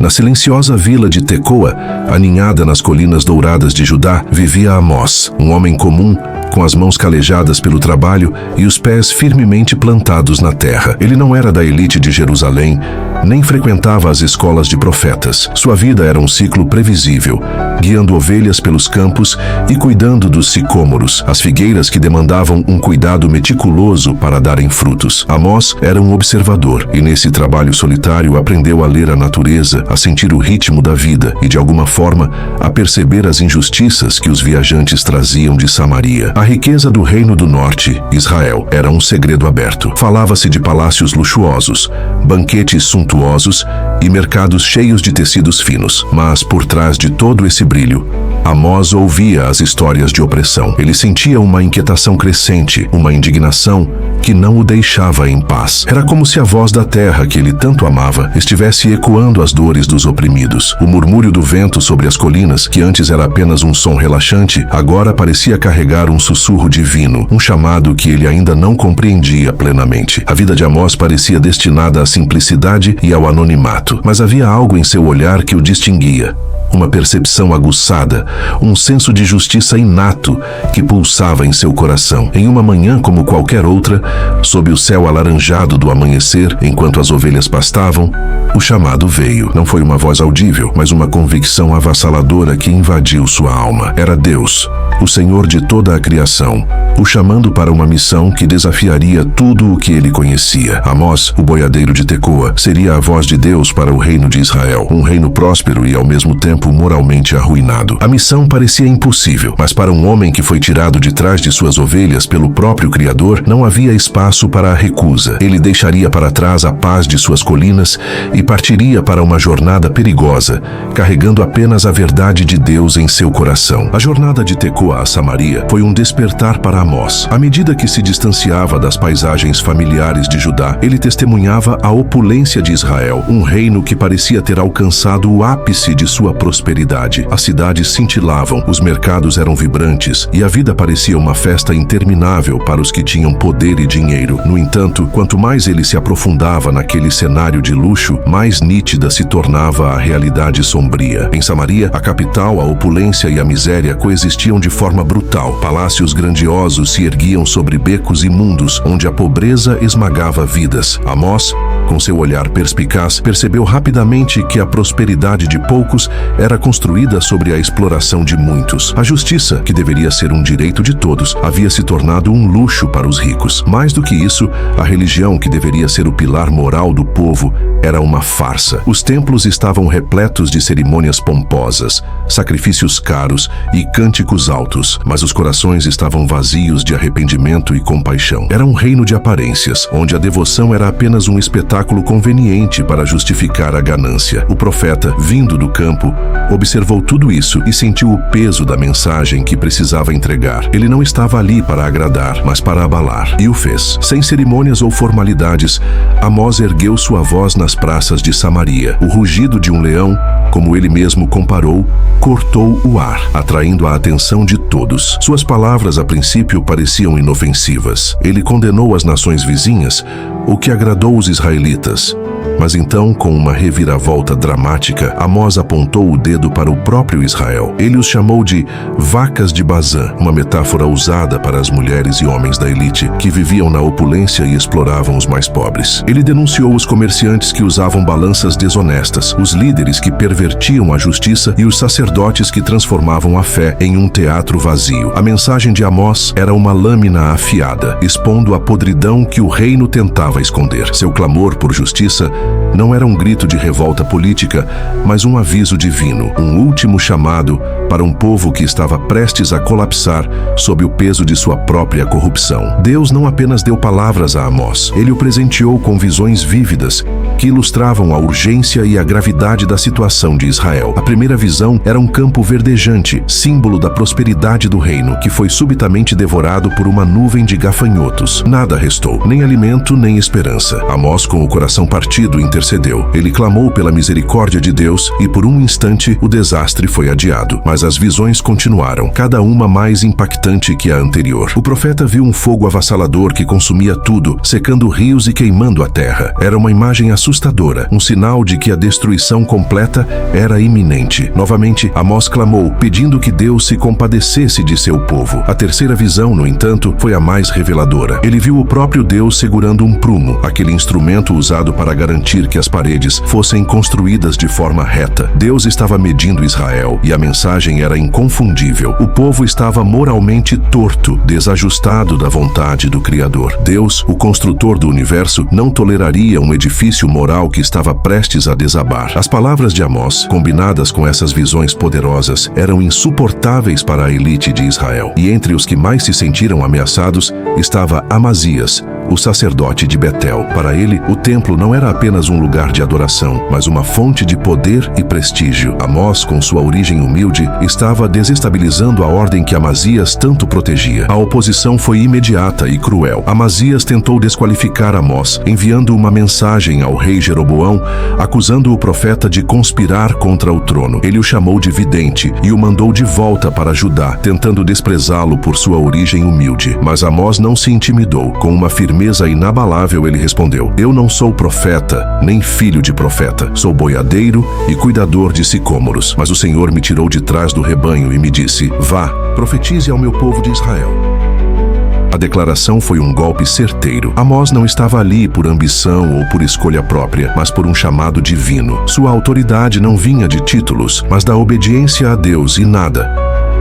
Na silenciosa vila de Tecoa, aninhada nas colinas douradas de Judá, vivia Amós, um homem comum, com as mãos calejadas pelo trabalho e os pés firmemente plantados na terra. Ele não era da elite de Jerusalém, nem frequentava as escolas de profetas. Sua vida era um ciclo previsível, guiando ovelhas pelos campos e cuidando dos sicômoros, as figueiras que demandavam um cuidado meticuloso para darem frutos. Amós era um observador e nesse trabalho solitário aprendeu a ler a natureza, a sentir o ritmo da vida e, de alguma forma, a perceber as injustiças que os viajantes traziam de Samaria. A riqueza do Reino do Norte, Israel, era um segredo aberto. Falava-se de palácios luxuosos, banquetes suntuosos e mercados cheios de tecidos finos. Mas, por trás de todo esse brilho, Amós ouvia as histórias de opressão. Ele sentia uma inquietação crescente, uma indignação que não o deixava em paz. Era como se a voz da terra que ele tanto amava estivesse ecoando as dores dos oprimidos. O murmúrio do vento sobre as colinas, que antes era apenas um som relaxante, agora parecia carregar um sussurro divino, um chamado que ele ainda não compreendia plenamente. A vida de Amós parecia destinada à simplicidade e ao anonimato, mas havia algo em seu olhar que o distinguia. Uma percepção aguçada, um senso de justiça inato que pulsava em seu coração. Em uma manhã como qualquer outra, sob o céu alaranjado do amanhecer, enquanto as ovelhas pastavam, o chamado veio. Não foi uma voz audível, mas uma convicção avassaladora que invadiu sua alma. Era Deus, o Senhor de toda a criação, o chamando para uma missão que desafiaria tudo o que ele conhecia. Amós, o boiadeiro de Tecoa, seria a voz de Deus para o reino de Israel, um reino próspero e ao mesmo tempo moralmente arruinado. A missão parecia impossível, mas para um homem que foi tirado de trás de suas ovelhas pelo próprio Criador, não havia espaço para a recusa. Ele deixaria para trás a paz de suas colinas e partiria para uma jornada perigosa, carregando apenas a verdade de Deus em seu coração. A jornada de Tecoa a Samaria foi um despertar para Amós. À medida que se distanciava das paisagens familiares de Judá, ele testemunhava a opulência de Israel, um reino que parecia ter alcançado o ápice de sua prosperidade. As cidades cintilavam, os mercados eram vibrantes e a vida parecia uma festa interminável para os que tinham poder e dinheiro. No entanto, quanto mais ele se aprofundava naquele cenário de luxo, mais nítida se tornava a realidade sombria. Em Samaria, a capital, a opulência e a miséria coexistiam de forma brutal. Palácios grandiosos se erguiam sobre becos imundos, onde a pobreza esmagava vidas. Amós, com seu olhar perspicaz, percebeu rapidamente que a prosperidade de poucos era construída sobre a exploração de muitos. A justiça, que deveria ser um direito de todos, havia se tornado um luxo para os ricos. Mais do que isso, a religião, que deveria ser o pilar moral do povo, era uma farsa. Os templos estavam repletos de cerimônias pomposas, sacrifícios caros e cânticos altos, mas os corações estavam vazios de arrependimento e compaixão. Era um reino de aparências, onde a devoção era apenas um espetáculo conveniente para justificar a ganância. O profeta, vindo do campo, observou tudo isso e sentiu o peso da mensagem que precisava entregar. Ele não estava ali para agradar, mas para abalar. E o fez. Sem cerimônias ou formalidades, Amós ergueu sua voz nas praças de Samaria. O rugido de um leão, como ele mesmo comparou, cortou o ar, atraindo a atenção de todos. Suas palavras, a princípio, pareciam inofensivas. Ele condenou as nações vizinhas, o que agradou os israelitas. Mas então, com uma reviravolta dramática, Amós apontou o dedo para o próprio Israel. Ele os chamou de vacas de Bazã, uma metáfora usada para as mulheres e homens da elite que viviam na opulência e exploravam os mais pobres. Ele denunciou os comerciantes que usavam balanças desonestas, os líderes que pervertiam a justiça e os sacerdotes que transformavam a fé em um teatro vazio. A mensagem de Amós era uma lâmina afiada, expondo a podridão que o reino tentava esconder. Seu clamor por justiça não era um grito de revolta política, mas um aviso divino, um último chamado para um povo que estava prestes a colapsar sob o peso de sua própria corrupção. Deus não apenas deu palavras a Amós, ele o presenteou com visões vívidas que ilustravam a urgência e a gravidade da situação de Israel. A primeira visão era um campo verdejante, símbolo da prosperidade do reino, que foi subitamente devorado por uma nuvem de gafanhotos. Nada restou, nem alimento, nem esperança. Amós, com o coração partido, comprometido, intercedeu. Ele clamou pela misericórdia de Deus e por um instante o desastre foi adiado. Mas as visões continuaram, cada uma mais impactante que a anterior. O profeta viu um fogo avassalador que consumia tudo, secando rios e queimando a terra. Era uma imagem assustadora, um sinal de que a destruição completa era iminente. Novamente, Amós clamou, pedindo que Deus se compadecesse de seu povo. A terceira visão, no entanto, foi a mais reveladora. Ele viu o próprio Deus segurando um prumo, aquele instrumento usado para garantir que as paredes fossem construídas de forma reta. Deus estava medindo Israel e a mensagem era inconfundível. O povo estava moralmente torto, desajustado da vontade do Criador. Deus, o construtor do universo, não toleraria um edifício moral que estava prestes a desabar. As palavras de Amós, combinadas com essas visões poderosas, eram insuportáveis para a elite de Israel. E entre os que mais se sentiram ameaçados estava Amazias, o sacerdote de Betel. Para ele, o templo não era apenas um lugar de adoração, mas uma fonte de poder e prestígio. Amós, com sua origem humilde, estava desestabilizando a ordem que Amazias tanto protegia. A oposição foi imediata e cruel. Amazias tentou desqualificar Amós, enviando uma mensagem ao rei Jeroboão, acusando o profeta de conspirar contra o trono. Ele o chamou de vidente e o mandou de volta para Judá, tentando desprezá-lo por sua origem humilde. Mas Amós não se intimidou. Com uma firmeza inabalável, ele respondeu: eu não sou profeta, nem filho de profeta. Sou boiadeiro e cuidador de sicômoros. Mas o Senhor me tirou de trás do rebanho e me disse: vá, profetize ao meu povo de Israel. A declaração foi um golpe certeiro. Amós não estava ali por ambição ou por escolha própria, mas por um chamado divino. Sua autoridade não vinha de títulos, mas da obediência a Deus, e nada,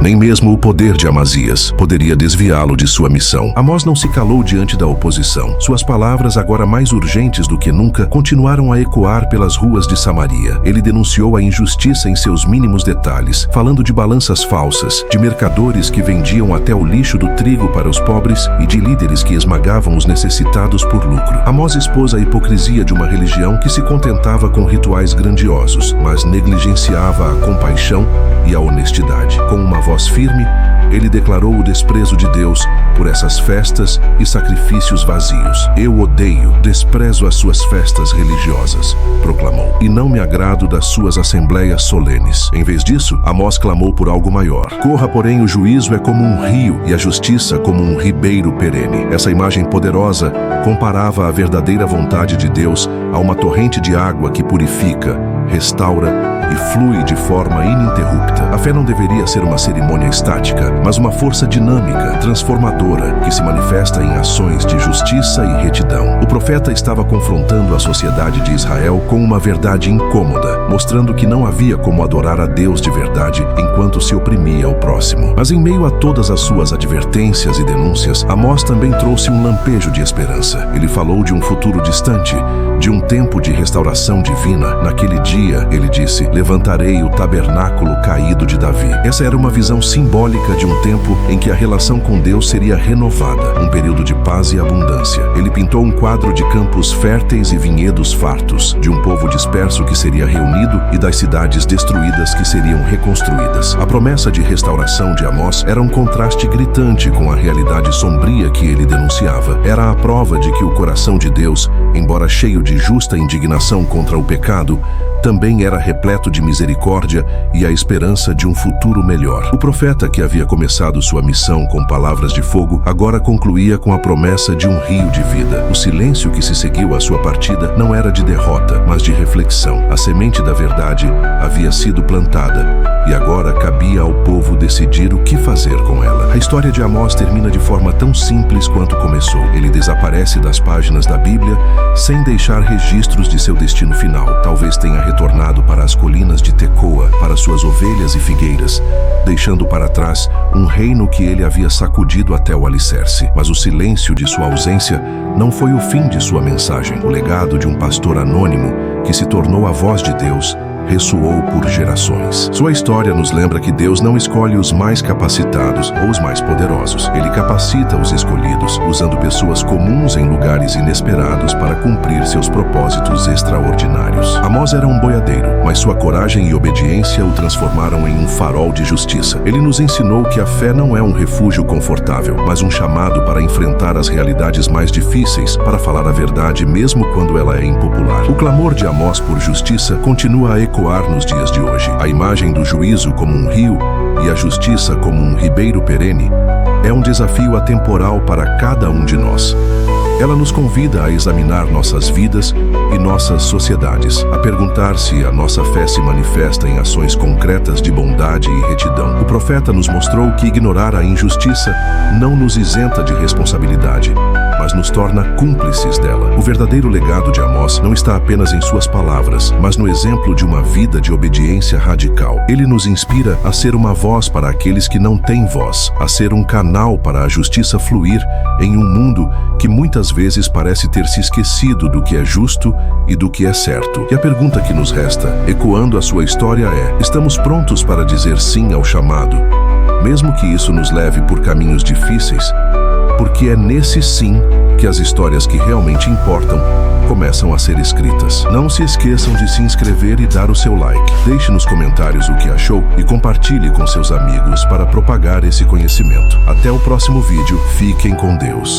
nem mesmo o poder de Amazias, poderia desviá-lo de sua missão. Amós não se calou diante da oposição. Suas palavras, agora mais urgentes do que nunca, continuaram a ecoar pelas ruas de Samaria. Ele denunciou a injustiça em seus mínimos detalhes, falando de balanças falsas, de mercadores que vendiam até o lixo do trigo para os pobres e de líderes que esmagavam os necessitados por lucro. Amós expôs a hipocrisia de uma religião que se contentava com rituais grandiosos, mas negligenciava a compaixão e a honestidade. Com uma voz firme, ele declarou o desprezo de Deus por essas festas e sacrifícios vazios. Eu odeio, desprezo as suas festas religiosas, proclamou, e não me agrado das suas assembleias solenes. Em vez disso, Amós clamou por algo maior. Corra, porém, o juízo é como um rio e a justiça como um ribeiro perene. Essa imagem poderosa comparava a verdadeira vontade de Deus a uma torrente de água que purifica, restaura e flui de forma ininterrupta. A fé não deveria ser uma cerimônia estática, mas uma força dinâmica, transformadora, que se manifesta em ações de justiça e retidão. O profeta estava confrontando a sociedade de Israel com uma verdade incômoda, mostrando que não havia como adorar a Deus de verdade enquanto se oprimia o próximo. Mas em meio a todas as suas advertências e denúncias, Amós também trouxe um lampejo de esperança. Ele falou de um futuro distante, de um tempo de restauração divina. Naquele dia, ele disse: levantarei o tabernáculo caído de Davi. Essa era uma visão simbólica de um tempo em que a relação com Deus seria renovada, um período de paz e abundância. Ele pintou um quadro de campos férteis e vinhedos fartos, de um povo disperso que seria reunido e das cidades destruídas que seriam reconstruídas. A promessa de restauração de Amós era um contraste gritante com a realidade sombria que ele denunciava. Era a prova de que o coração de Deus, embora cheio de justa indignação contra o pecado, também era repleto de misericórdia e a esperança de um futuro melhor. O profeta, que havia começado sua missão com palavras de fogo, agora concluía com a promessa de um rio de vida. O silêncio que se seguiu à sua partida não era de derrota, mas de reflexão. A semente da verdade havia sido plantada e agora cabia ao povo decidir o que fazer com ela. A história de Amós termina de forma tão simples quanto começou. Ele desaparece das páginas da Bíblia sem deixar registros de seu destino final. Talvez tenha retornado para as colinas de Tecoa, para suas ovelhas e figueiras, deixando para trás um reino que ele havia sacudido até o alicerce. Mas o silêncio de sua ausência não foi o fim de sua mensagem. O legado de um pastor anônimo que se tornou a voz de Deus ressoou por gerações. Sua história nos lembra que Deus não escolhe os mais capacitados ou os mais poderosos. Ele capacita os escolhidos, usando pessoas comuns em lugares inesperados para cumprir seus propósitos extraordinários. Amós era um boiadeiro, mas sua coragem e obediência o transformaram em um farol de justiça. Ele nos ensinou que a fé não é um refúgio confortável, mas um chamado para enfrentar as realidades mais difíceis, para falar a verdade mesmo quando ela é impopular. O clamor de Amós por justiça continua a ecoar nos dias de hoje. A imagem do juízo como um rio e a justiça como um ribeiro perene é um desafio atemporal para cada um de nós. Ela nos convida a examinar nossas vidas e nossas sociedades, a perguntar se a nossa fé se manifesta em ações concretas de bondade e retidão. O profeta nos mostrou que ignorar a injustiça não nos isenta de responsabilidade, mas nos torna cúmplices dela. O verdadeiro legado de Amós não está apenas em suas palavras, mas no exemplo de uma vida de obediência radical. Ele nos inspira a ser uma voz para aqueles que não têm voz, a ser um canal para a justiça fluir em um mundo que muitas vezes parece ter se esquecido do que é justo e do que é certo. E a pergunta que nos resta, ecoando a sua história, é: estamos prontos para dizer sim ao chamado, mesmo que isso nos leve por caminhos difíceis? Porque é nesse sim que as histórias que realmente importam começam a ser escritas. Não se esqueçam de se inscrever e dar o seu like. Deixe nos comentários o que achou e compartilhe com seus amigos para propagar esse conhecimento. Até o próximo vídeo. Fiquem com Deus.